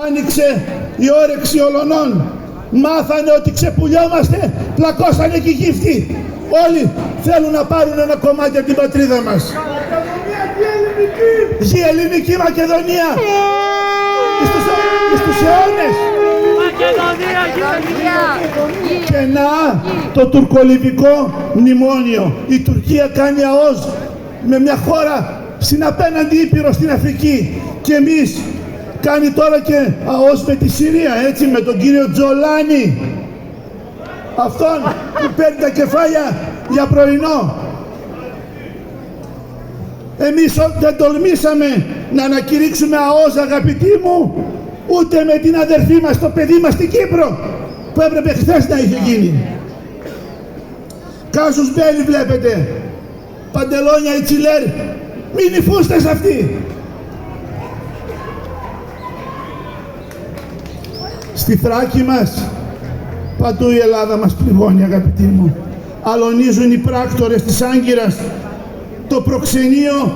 Άνοιξε η όρεξη ολονών. Μάθανε ότι ξεπουλιόμαστε, πλακώσανε και οι γύφτοι. Όλοι θέλουν να πάρουν ένα κομμάτι από την πατρίδα μας. Γη ελληνική Μακεδονία. Στους αιώνες. Και να το τουρκολιβικό μνημόνιο. Η Τουρκία κάνει ΑΟΣ με μια χώρα στην απέναντι ήπειρο στην Αφρική. Και εμείς κάνει τώρα και ΑΟΣ με τη Συρία, έτσι, με τον κύριο Τζολάνι. Αυτόν που παίρνει τα κεφάλια για πρωινό. Εμείς δεν τολμήσαμε να ανακηρύξουμε ΑΟΣ, αγαπητοί μου, ούτε με την αδερφή μας, το παιδί μας στην Κύπρο, που έπρεπε χθες να είχε γίνει. Κάσους μπέλι βλέπετε, παντελόνια ιτσιλέρ, μην οι φούστες αυτοί. Στη Θράκη μας, παντού η Ελλάδα μας πληγώνει, αγαπητοί μου. Αλωνίζουν οι πράκτορες της Άγκυρας, το προξενείο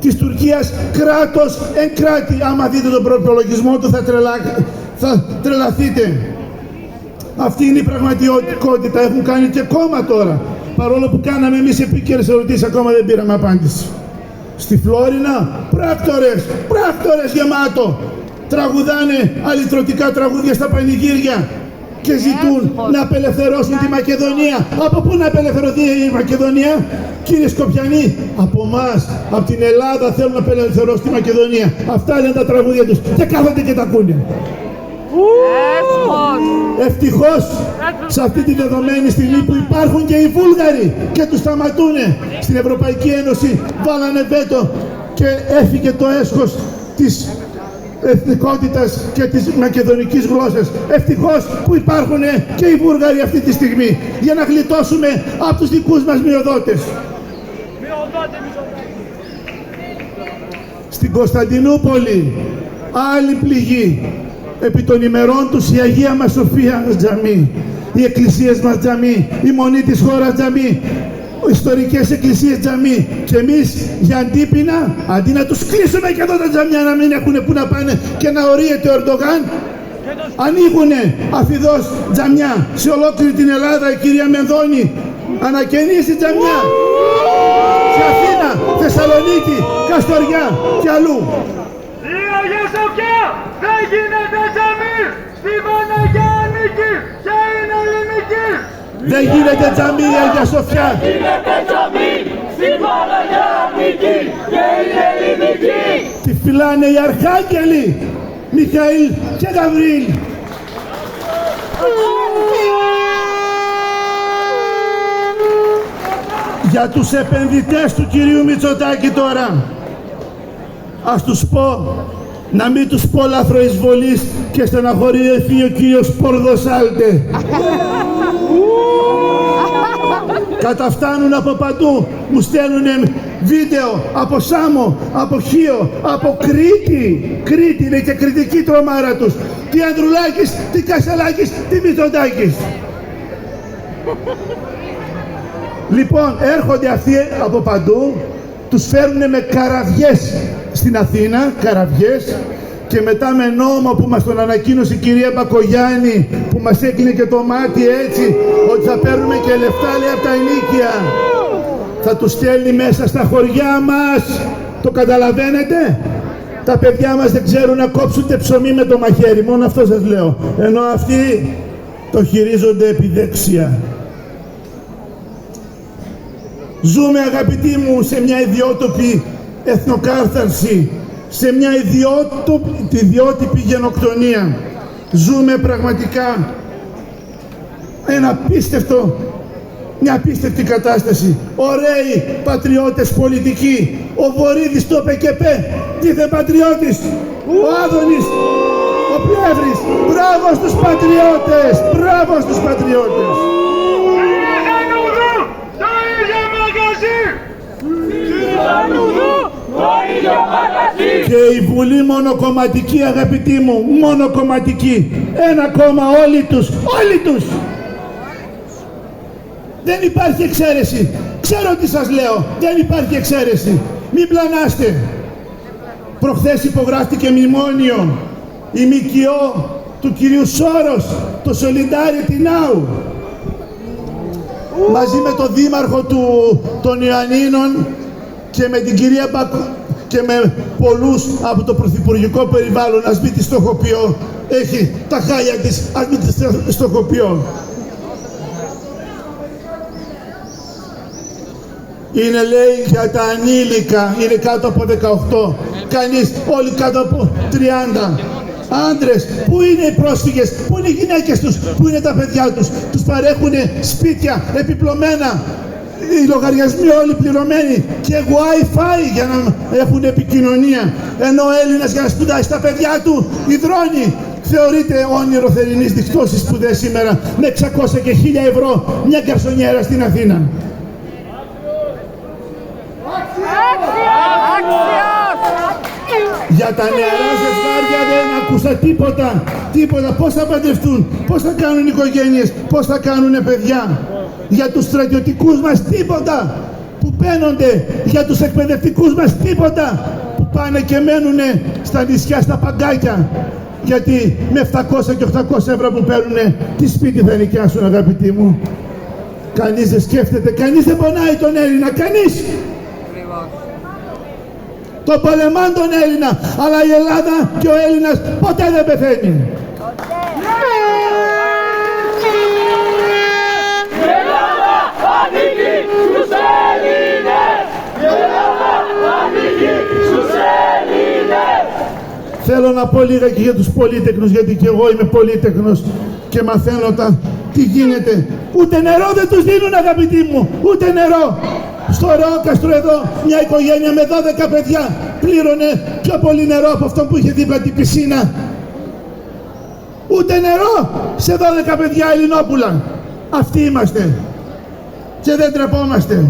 της Τουρκίας, κράτος εν κράτη. Άμα δείτε τον προπολογισμό του θα τρελαθείτε. Αυτή είναι η πραγματικότητα. Έχουν κάνει και κόμμα τώρα. Παρόλο που κάναμε εμείς επίκαιρες ερωτήσεις, ακόμα δεν πήραμε απάντηση. Στη Φλόρινα, πράκτορες γεμάτο. Τραγουδάνε αλυτρωτικά τραγούδια στα πανηγύρια και ζητούν να απελευθερώσουν τη Μακεδονία. Από πού να απελευθερωθεί η Μακεδονία, κύριε Σκοπιανοί? Από εμάς, από την Ελλάδα θέλουν να απελευθερώσουν τη Μακεδονία. Αυτά είναι τα τραγούδια τους και κάθονται και τα ακούνε. Ευτυχώς σε αυτή τη δεδομένη στιγμή που υπάρχουν και οι Βούλγαροι και τους σταματούνε στην Ευρωπαϊκή Ένωση, βάλανε βέτο και έφυγε το έσχος της εθνικότητας και της μακεδονικής γλώσσας. Ευτυχώς που υπάρχουν και οι Βούλγαροι αυτή τη στιγμή για να γλιτώσουμε από τους δικούς μας μειοδότες. Στην Κωνσταντινούπολη άλλη πληγή. Επί των ημερών τους η Αγία μας Σοφία τζαμί, οι εκκλησίες μας τζαμί, η Μονή της χώρας τζαμί, ιστορικές εκκλησίες τζαμί. Και εμείς για αντίπεινα, αντί να τους κλείσουμε και εδώ τα τζαμιά να μην έχουν που να πάνε και να ορίεται ο Ερντογάν, ανοίγουνε αφιδώς τζαμιά σε ολόκληρη την Ελλάδα. Η κυρία Μενδώνη ανακαινήσει τζαμιά σε Αθήνα, Θεσσαλονίκη, Καστοριά και αλλού. Η Αγία Σοφιά δεν γίνεται τζαμί, στη Παναγιά ανήκει και είναι ελληνική. Δεν γίνεται τζαμί η Αγία Σοφιά. Δεν γίνεται τζαμί, στη Παναγιά ανήκει και είναι ελληνική. Τη φυλάνε οι Αρχάγγελοι, Μιχαήλ και Γαβρίλ. Για τους επενδυτές του κυρίου Μητσοτάκη τώρα, ας τους πω, να μην τους πω λαθροεισβολής και στεναχωρηθεί ο κύριος Πορδοσάλτε. Καταφτάνουν από παντού, μου στέλνουνε βίντεο από Σάμο, από Χίο, από Κρήτη. Κρήτη είναι και κριτική τρομάρα τους. Τι Ανδρουλάκης, τι Κασελάκης, τι Μητσοτάκης. Λοιπόν, έρχονται αυτοί από παντού, τους φέρνουν με καραβιές στην Αθήνα, καραβιές, και μετά με νόμο που μας τον ανακοίνωσε η κυρία Μπακογιάννη, που μας έκλεινε και το μάτι έτσι, ότι θα παίρνουμε και λεφτά, λέει, από τα ενίκια. Θα τους στέλνει μέσα στα χωριά μας. Το καταλαβαίνετε? Τα παιδιά μας δεν ξέρουν να κόψουν ψωμί με το μαχαίρι, μόνο αυτό σας λέω. Ενώ αυτοί το χειρίζονται επιδέξια. Ζούμε, αγαπητοί μου, σε μια ιδιότοπη εθνοκάρθαρση, σε μια ιδιότυπη γενοκτονία. Ζούμε πραγματικά μια απίστευτη κατάσταση. Ωραίοι πατριώτες πολιτικοί. Ο Βορύδης το ΠΚΠ, δίθεν πατριώτης. Ο Άδωνης, ο Πλεύρης. Μπράβο στους πατριώτες, μπράβο στους πατριώτες. Και η Βουλή μονοκομματική, αγαπητοί μου, μονοκομματική. Ένα κόμμα, όλοι τους. Δεν υπάρχει εξαίρεση. Ξέρω τι σας λέω, δεν υπάρχει εξαίρεση. Μην πλανάστε. Προχθές υπογράφτηκε μνημόνιο η ΜΚΟ του κυρίου Σόρος, το Solidarity Now, μαζί με τον δήμαρχο των Ιωαννίνων και με την κυρία και με πολλούς από το πρωθυπουργικό περιβάλλον. Ας μην τη στοχοποιώ, έχει τα χάλια της, ας μην τη στοχοποιώ. Είναι, λέει, για τα ανήλικα, είναι κάτω από 18, κανείς, όλοι κάτω από 30. Άντρες, πού είναι οι πρόσφυγες, πού είναι οι γυναίκες τους, πού είναι τα παιδιά τους, τους παρέχουν σπίτια επιπλωμένα, οι λογαριασμοί όλοι πληρωμένοι και Wi-Fi για να έχουν επικοινωνία, ενώ ο Έλληνας για να σπουδάσει στα παιδιά του υδρώνει. Θεωρείται όνειρο θερινής δικτώσης σπουδές σήμερα με 600 και 1000 ευρώ μια γκαρσονιέρα στην Αθήνα. Για τα νεαρά ζευγάρια δεν ακούσα τίποτα. Πώς θα παντρευτούν, πώς θα κάνουν οικογένειες, πώς θα κάνουν παιδιά. Για τους στρατιωτικούς μας τίποτα που παίρνονται, για τους εκπαιδευτικούς μας τίποτα που πάνε και μένουν στα νησιά, στα παγκάκια. Γιατί με 700 και 800 ευρώ που παίρνουν, τι σπίτι θα νοικιάσουν, αγαπητοί μου. Κανείς δεν σκέφτεται, κανείς δεν πονάει τον Έλληνα, κανείς. Το πολεμάν τον Έλληνα, αλλά η Ελλάδα και ο Έλληνας ποτέ δεν πεθαίνει. Η Ελλάδα ανήκει στους Έλληνες! Η Ελλάδα ανήκει στους Έλληνες! Θέλω να πω λίγα και για τους πολύτεκνους, γιατί και εγώ είμαι πολύτεκνος και μαθαίνω τι γίνεται. Ούτε νερό δεν τους δίνουν, αγαπητοί μου, ούτε νερό. Στο Ρεόκαστρο εδώ μια οικογένεια με 12 παιδιά πλήρωνε πιο πολύ νερό από αυτό που είχε δίπλα την πισίνα. Ούτε νερό σε 12 παιδιά Ελληνόπουλα. Αυτοί είμαστε και δεν τρεπόμαστε.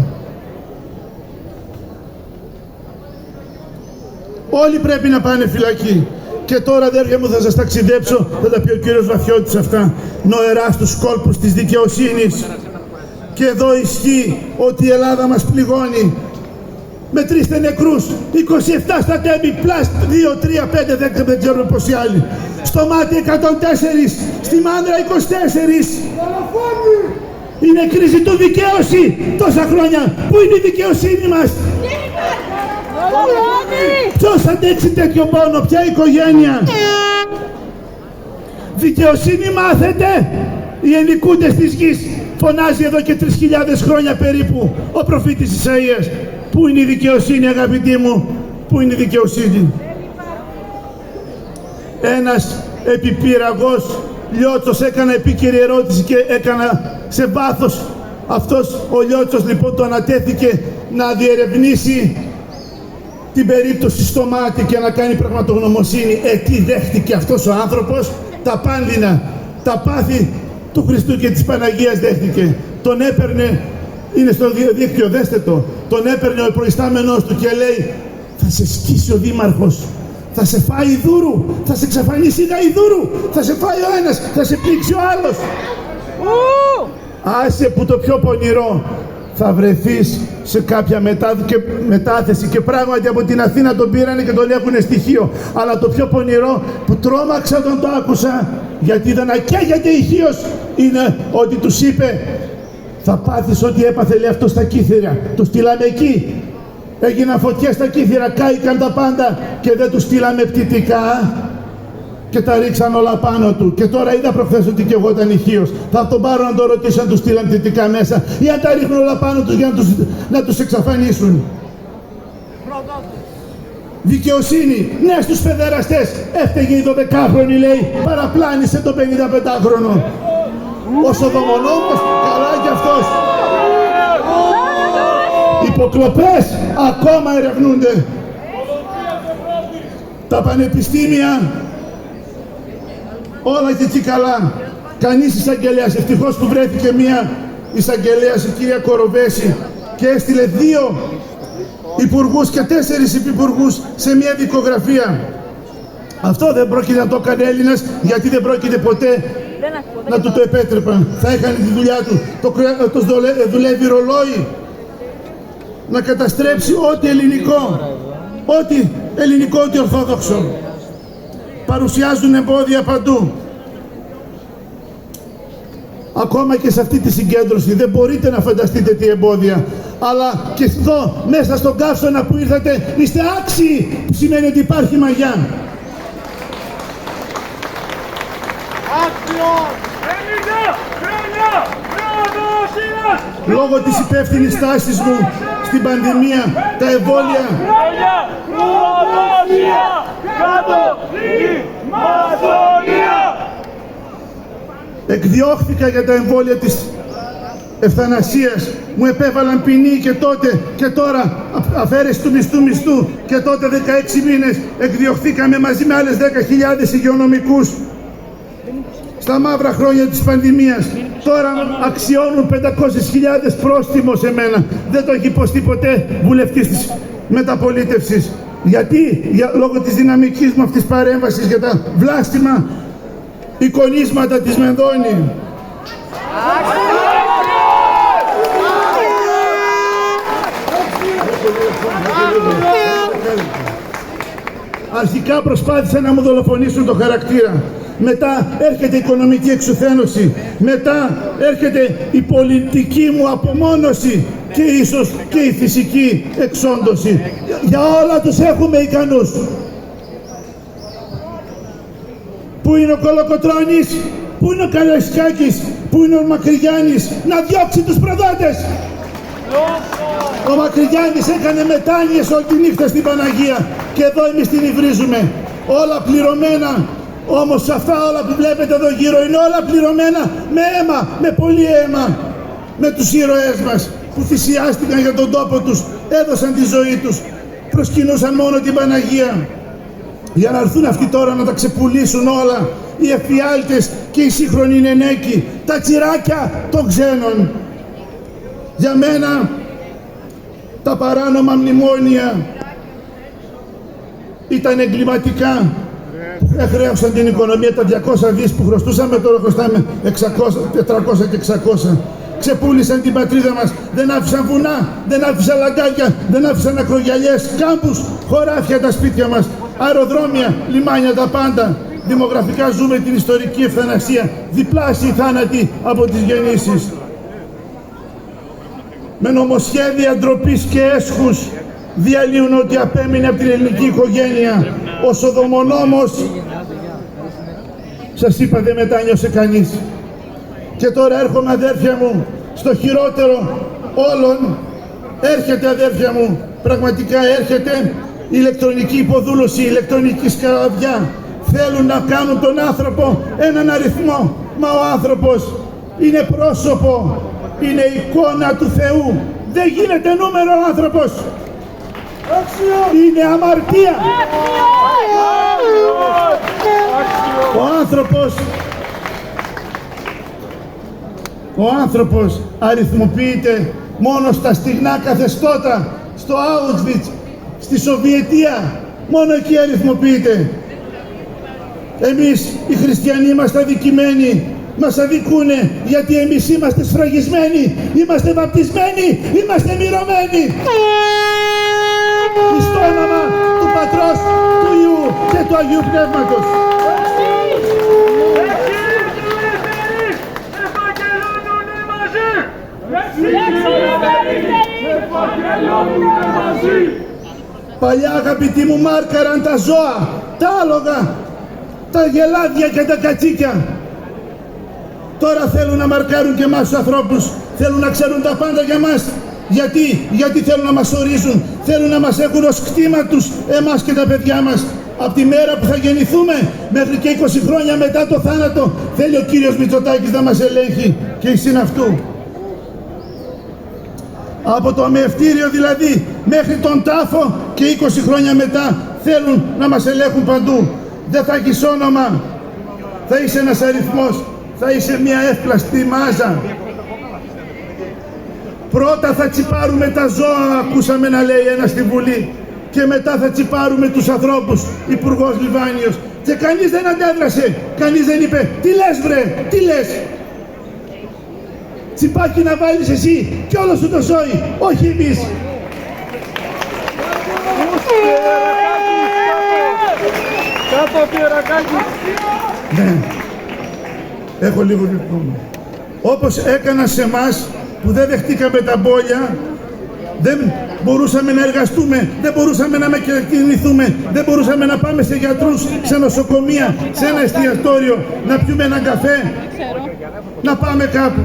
Όλοι πρέπει να πάνε φυλακή. Και τώρα, αδέρφια μου, θα σας ταξιδέψω, θα τα πει ο κύριος Βαθιώτης αυτά, νοερά στους κόλπους της δικαιοσύνης. Και εδώ ισχύει ότι η Ελλάδα μας πληγώνει. Μετρήστε νεκρούς, 27 στα Τέμπη, πλάς 2, 3, 5, δεν ξέρω πόσοι άλλοι. Στο Μάτι 104, στη Μάνδρα 24. Είναι κρίση του δικαίωση τόσα χρόνια. Πού είναι η δικαιοσύνη μας? Ποιος αντέξει τέτοιο πόνο, ποια οικογένεια? Δικαιοσύνη μάθετε? Οι ενοικούντες της γης, φωνάζει εδώ και 3.000 χρόνια περίπου ο προφήτης Ισαΐας. Πού είναι η δικαιοσύνη, αγαπητοί μου, πού είναι η δικαιοσύνη? Ένας επιπυραγός Λιώτσος έκανα επίκαιρη ερώτηση και έκανα σε βάθος. Αυτός ο Λιώτσος λοιπόν το ανατέθηκε να διερευνήσει την περίπτωση στο Μάτι και να κάνει πραγματογνωμοσύνη. Τι δέχτηκε αυτός ο άνθρωπος? Τα πάνδυνα, τα πάθη του Χριστού και της Παναγίας δέχτηκε. Τον έπαιρνε, είναι στο δίκτυο, δέστε το, τον έπαιρνε ο προϊστάμενος του και λέει, θα σε σκίσει ο δήμαρχος, θα σε φάει δούρου, θα σε εξαφανίσει γαϊδούρου, θα σε φάει ο ένας, θα σε πλήξει ο άλλος. Άσε που το πιο πονηρό, θα βρεθείς σε κάποια μετάθεση και πράγματι από την Αθήνα τον πήρανε και τον έχουνε στοιχείο. Αλλά το πιο πονηρό που τρόμαξα όταν το άκουσα, γιατί δεν ακαίγεται ηχείος, είναι ότι τους είπε, θα πάθεις ό,τι έπαθε, λέει, αυτό στα Κύθυρα. Του στείλαμε εκεί. Έγιναν φωτιές στα Κύθυρα, κάηκαν τα πάντα και δεν του στείλαμε πτυτικά και τα ρίξαν όλα πάνω του. Και τώρα είδα προχθές ότι και εγώ ήταν ηχείος. Θα τον πάρω να τον ρωτήσω αν του στείλαν πτυτικά μέσα ή αν τα ρίχνουν όλα πάνω τους για να τους εξαφανίσουν. Δικαιοσύνη, ναι, στους παιδεραστές. Έφταιγε η 12χρονη, λέει, παραπλάνησε το 55χρονο. Ο Σοδομονόμος, καλά κι αυτός. Υποκλοπές ακόμα ερευνούνται. Τα πανεπιστήμια, όλα και εκεί καλά. Κανείς εισαγγελέας, ευτυχώς που βρέθηκε μία εισαγγελέας, η κυρία Κοροβέση, και έστειλε 2 υπουργούς και 4 υπουργούς σε μία δικογραφία. Αυτό δεν πρόκειται να το έκανε Έλληνας, γιατί δεν πρόκειται ποτέ να του το επέτρεπαν. Θα έκανε τη δουλειά του. Το δουλεύει ρολόι. Να καταστρέψει ό,τι ελληνικό. Ό,τι ελληνικό, ό,τι ορθόδοξο. παρουσιάζουν εμπόδια παντού. Ακόμα και σε αυτή τη συγκέντρωση δεν μπορείτε να φανταστείτε τι εμπόδια. Αλλά και εδώ μέσα στον καύσωνα που ήρθατε είστε άξιοι, που σημαίνει ότι υπάρχει μαγιά. Λόγω της υπεύθυνης στάσης μου στην πανδημία, τα εμβόλια εκδιώχθηκα για τα εμβόλια της ευθανασίας, μου επέβαλαν ποινή και τότε και τώρα αφαίρεση του μισθού και τότε 16 μήνες εκδιωχθήκαμε μαζί με άλλες 10.000 υγειονομικούς στα μαύρα χρόνια της πανδημίας. Τώρα αξιώνουν 500.000 πρόστιμο σε μένα. Δεν το έχει υποστεί ποτέ βουλευτής της μεταπολίτευσης. Γιατί? Λόγω της δυναμικής μου αυτής παρέμβασης για τα βλάστημα εικονίσματα της Μενδώνη. Αρχικά προσπάθησαν να μου δολοφονήσουν το χαρακτήρα. Μετά έρχεται η οικονομική εξουθένωση. Μετά έρχεται η πολιτική μου απομόνωση και ίσως και η φυσική εξόντωση. Για όλα τους έχουμε ικανούς. Πού είναι ο Κολοκοτρώνης, πού είναι ο Καραϊσκάκης, πού είναι ο Μακρυγιάννης να διώξει τους προδότες. Ο Μακρυγιάννης έκανε μετάνοιες όλη τη νύχτα στην Παναγία και εδώ εμείς την υβρίζουμε. Όλα πληρωμένα, όμως αυτά όλα που βλέπετε εδώ γύρω είναι όλα πληρωμένα με αίμα, με πολύ αίμα. Με τους ήρωές μας που θυσιάστηκαν για τον τόπο τους, έδωσαν τη ζωή τους, προσκυνούσαν μόνο την Παναγία. Για να έρθουν αυτοί τώρα να τα ξεπουλήσουν όλα, οι εφιάλτες και οι σύγχρονοι νενέκοι, τα τσιράκια των ξένων. Για μένα τα παράνομα μνημόνια ήταν εγκληματικά. Χρέωσαν την οικονομία, τα 200 δις που χρωστούσαμε, τώρα χρωστάμε 400 και 600. Ξεπούλησαν την πατρίδα μας, δεν άφησαν βουνά, δεν άφησαν λαγκάκια, δεν άφησαν ακρογιαλιές, κάμπους, χωράφια τα σπίτια μας, αεροδρόμια, λιμάνια, τα πάντα. Δημογραφικά ζούμε την ιστορική ευθανασία, διπλάσιοι θάνατοι από τις γεννήσεις. Με νομοσχέδια ντροπής και έσχους διαλύουν ό,τι απέμεινε από την ελληνική οικογένεια. Ο Σοδομονόμος, σας είπα, δεν μετάνιωσε κανείς. Και τώρα έρχομαι, αδέρφια μου, στο χειρότερο όλων. Έρχεται, αδέρφια μου, πραγματικά έρχεται η ηλεκτρονική υποδούλωση, η ηλεκτρονική σκαραβιά. Θέλουν να κάνουν τον άνθρωπο έναν αριθμό. Μα ο άνθρωπος είναι πρόσωπο, είναι εικόνα του Θεού. Δεν γίνεται νούμερο ο άνθρωπος. Είναι αμαρτία. Ο άνθρωπος αριθμοποιείται μόνο στα στιγνά καθεστώτα, στο Auschwitz, στη Σοβιετία, μόνο εκεί αριθμοποιείται. Εμείς οι χριστιανοί είμαστε αδικημένοι, μας αδικούνε γιατί εμείς είμαστε σφραγισμένοι, είμαστε βαπτισμένοι, είμαστε μυρωμένοι. Στο όνομα του Πατρός, του Υιού και του Αγίου Πνεύματος. Παλιά, αγαπητοί μου, μάρκαραν τα ζώα, τα άλογα, τα γελάδια και τα κατσίκια. Τώρα θέλουν να μαρκάρουν και εμάς τους ανθρώπους, θέλουν να ξέρουν τα πάντα για μας. Γιατί θέλουν να μας ορίζουν, θέλουν να μας έχουν ως κτήμα τους εμάς και τα παιδιά μας. Από τη μέρα που θα γεννηθούμε μέχρι και 20 χρόνια μετά το θάνατο θέλει ο κύριος Μητσοτάκης να μας ελέγχει και η συναυτού. Από το αμνηστήριο δηλαδή μέχρι τον τάφο και 20 χρόνια μετά θέλουν να μας ελέγχουν παντού. Δεν θα έχεις όνομα, θα είσαι ένας αριθμός, θα είσαι μια εύπλαστη μάζα. Πρώτα θα τσιπάρουμε τα ζώα, ακούσαμε να λέει ένας στη Βουλή, και μετά θα τσιπάρουμε τους ανθρώπους, υπουργός Λιβάνιος. Και κανείς δεν αντέδρασε, κανείς δεν είπε «Τι λες βρε, τι λες». Τσιπάκι να βάλεις εσύ κι όλο σου το ζώη, όχι εμείς. Ναι, έχω λίγο διπλώμα. Όπως έκαναν σε εμάς που δεν δεχτήκαμε τα μπόλια, δεν μπορούσαμε να εργαστούμε, δεν μπορούσαμε να μετακινηθούμε, δεν μπορούσαμε να πάμε σε γιατρούς, σε νοσοκομεία, σε ένα εστιατόριο, να πιούμε έναν καφέ, να πάμε κάπου.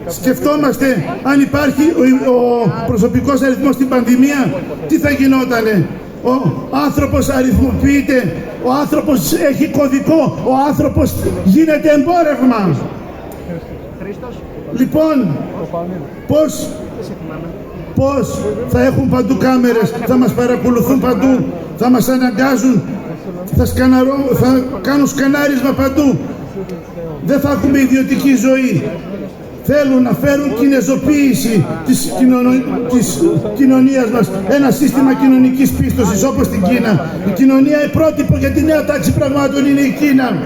Σκεφτόμαστε αν υπάρχει ο προσωπικός αριθμός στην πανδημία, τι θα γινότανε. Ο άνθρωπος αριθμοποιείται, ο άνθρωπος έχει κωδικό, ο άνθρωπος γίνεται εμπόρευμα. Λοιπόν, πώς θα έχουν παντού κάμερες, θα μας παρακολουθούν παντού, θα μας αναγκάζουν, θα κάνουν σκανάρισμα παντού. Δεν θα έχουμε ιδιωτική ζωή. Θέλουν να φέρουν κινεζοποίηση της κοινωνίας μας, ένα σύστημα κοινωνικής πίστοσης όπως στην Κίνα. Η κοινωνία η πρότυπο για τη νέα τάξη πραγμάτων είναι η Κίνα.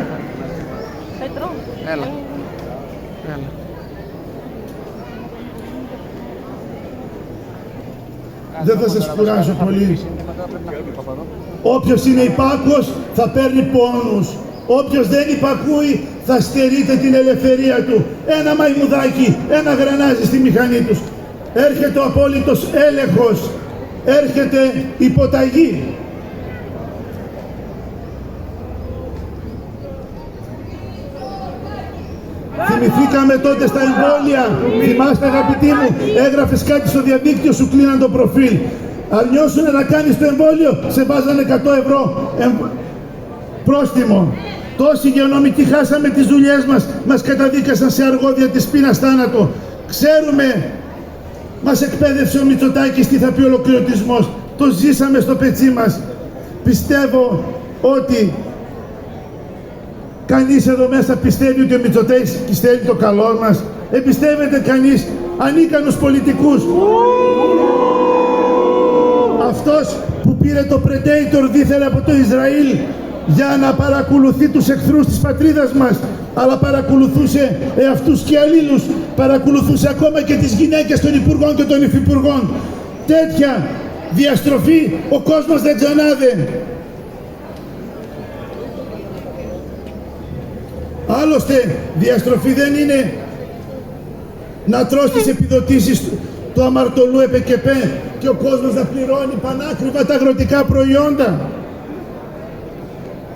Δεν θα σας κουράσω πολύ. Όποιος είναι υπάκουος θα παίρνει πόνους. Όποιος δεν υπακούει θα στερείται την ελευθερία του. Ένα μαϊμουδάκι, ένα γρανάζι στη μηχανή τους. Έρχεται ο απόλυτος έλεγχος. Έρχεται υποταγή. Θυμηθήκαμε τότε στα εμβόλια. Θυμάστε αγαπητοί μου, έγραφες κάτι στο διαδίκτυο, σου κλείναν το προφίλ. Αρνιώσουνε να κάνεις το εμβόλιο, σε βάζανε 100 ευρώ πρόστιμο. Τόσοι υγειονομικοί χάσαμε τις δουλειές μας, μας καταδίκασαν σε αργόδια της πείνας θάνατο. Ξέρουμε, μας εκπαίδευσε ο Μητσοτάκης τι θα πει ολοκληρωτισμός. Το ζήσαμε στο πετσί μας. Πιστεύω ότι κανείς εδώ μέσα πιστεύει ότι ο Μητσοτάκης πιστεύει το καλό μας. Εμπιστεύεται κανείς ανίκανους πολιτικούς. Αυτός που πήρε το Predator δίθεν από το Ισραήλ για να παρακολουθεί τους εχθρούς της πατρίδας μας, αλλά παρακολουθούσε εαυτούς και αλλήλους, παρακολουθούσε ακόμα και τις γυναίκες των υπουργών και των υφυπουργών. Τέτοια διαστροφή ο κόσμος δεν ξανάδε. Άλλωστε, διαστροφή δεν είναι να τρως τις επιδοτήσεις του αμαρτωλού ΕΠΕΚΕΠΕ και ο κόσμος να πληρώνει πανάκριβα τα αγροτικά προϊόντα.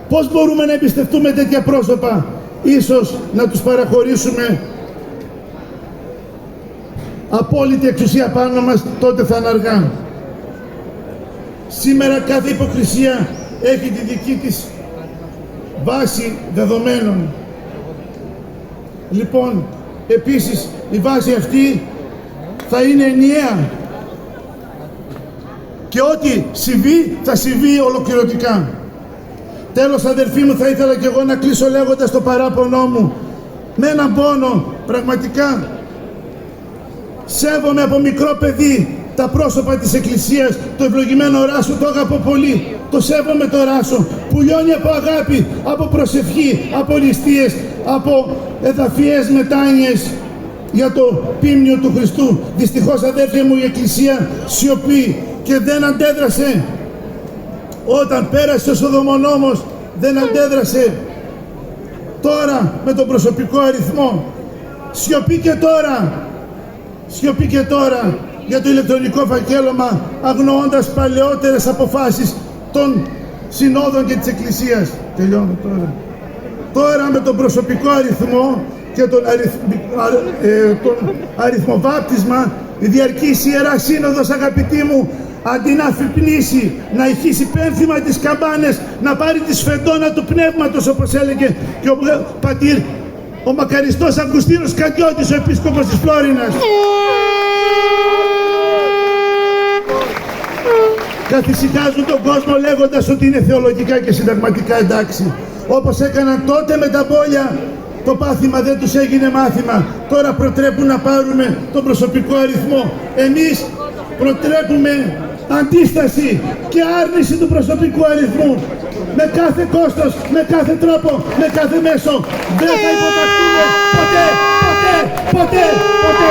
Πώς μπορούμε να εμπιστευτούμε τέτοια πρόσωπα? Ίσως να τους παραχωρήσουμε απόλυτη εξουσία πάνω μας, τότε θα είναι αργά. Σήμερα κάθε υποκρισία έχει τη δική της βάση δεδομένων. Λοιπόν, επίσης η βάση αυτή θα είναι ενιαία και ό,τι συμβεί θα συμβεί ολοκληρωτικά. Τέλος, αδερφοί μου, θα ήθελα και εγώ να κλείσω λέγοντας το παράπονό μου με έναν πόνο. Πραγματικά σέβομαι από μικρό παιδί τα πρόσωπα της Εκκλησίας. Το ευλογημένο Ράσο το αγαπώ πολύ. Το σέβομαι το Ράσο που λιώνει από αγάπη, από προσευχή, από ληστείες, από εδαφιές μετάνοιες για το ποίμνιο του Χριστού. Δυστυχώς, αδέρφια μου, η Εκκλησία σιωπεί και δεν αντέδρασε. Όταν πέρασε ο Σοδομονόμος δεν αντέδρασε. Τώρα με τον προσωπικό αριθμό σιωπή και τώρα. Σιωπή και τώρα για το ηλεκτρονικό φακέλωμα, αγνοώντας παλαιότερες αποφάσεις των συνόδων και της Εκκλησίας. Τελειώνω τώρα. Τώρα με τον προσωπικό αριθμό και τον αριθμοβάπτισμα, η διαρκής Ιερά Σύνοδος, αγαπητοί μου, αντί να αφυπνήσει, να ηχήσει πένθυμα τις καμπάνες, να πάρει τη σφεντόνα του πνεύματος, όπως έλεγε και ο πατήρ, ο μακαριστός Αυγουστίνος Καντιώτης, ο επίσκοπος της Φλόρινας. Καθησυχάζουν τον κόσμο λέγοντας ότι είναι θεολογικά και συνταγματικά εντάξει. Όπως έκαναν τότε με τα μπόλια, το πάθημα δεν τους έγινε μάθημα. Τώρα προτρέπουν να πάρουμε τον προσωπικό αριθμό. Εμείς προτρέπουμε αντίσταση και άρνηση του προσωπικού αριθμού. Με κάθε κόστος, με κάθε τρόπο, με κάθε μέσο. Δεν θα υποταχθούμε ποτέ, ποτέ, ποτέ, ποτέ.